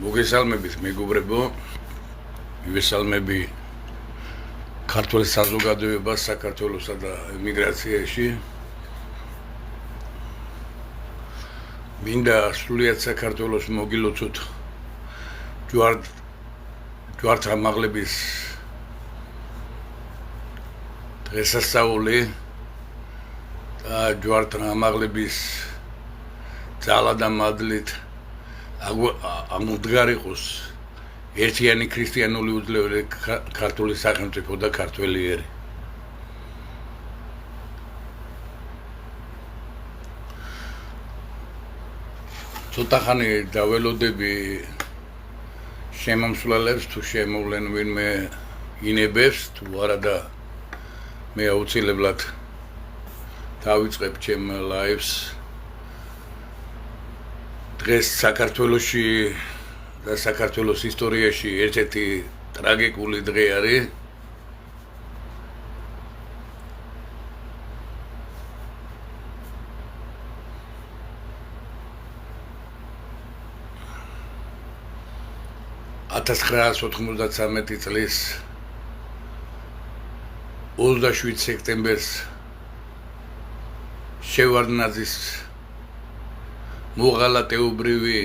მოგესალმებით მეგობრებო, მივესალმები ქართულ საზოგადოებას საქართველოსა და ემიგრაციაში. მინდა სრულიად საქართველოს მოგილოცოთ ჯვართ ამაღლების დღესასწაული და ჯვართ ამაღლების ძალა და მადლით ამოდგარიყოს ერთიანი ქრისტიანული უძლეველი ქართული სახელმწიფო და ქართველი ერი. ცოტა ხანი დაველოდები შემომსვლელებს თუ შემოვლენ ვინმე ინებებს თუ არა და მე აუცილებლად დავიწყებ ჩემ ლაივს. დღეს საქართველოში და საქართველოს ისტორიაში ერთ-ერთი ტრაგიკული დღე არის. წლის 27 სექტემბერს შევარდნაძის მოღალატეობრივი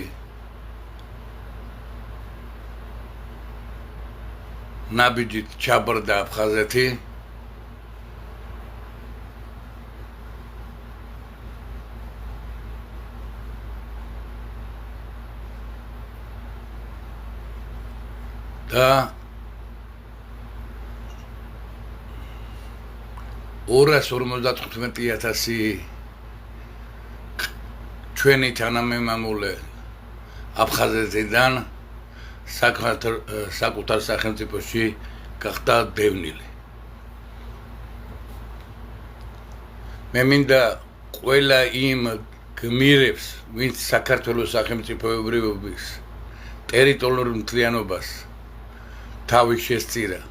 ნაბიჯით ჩაბრდა აფხაზეთი. და 255,000 ჩვენი თანამემამულე აფხაზეთიდან საკუთარ სახელმწიფოში გახდა დევნილი. მე მინდა ყველა იმ გმირებს, ვინც საქართველოს სახელმწიფოებრიობის ტერიტორიულ მთლიანობას თავი შესწირა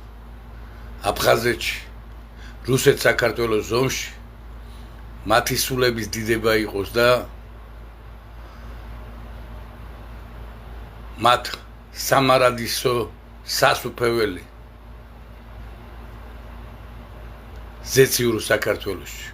აფხაზეთში, რუსეთ-საქართველოს ომში, მათი სულების დიდება იყოს და მათ სამარადისო სასუფეველი ზეციურ საქართველოში.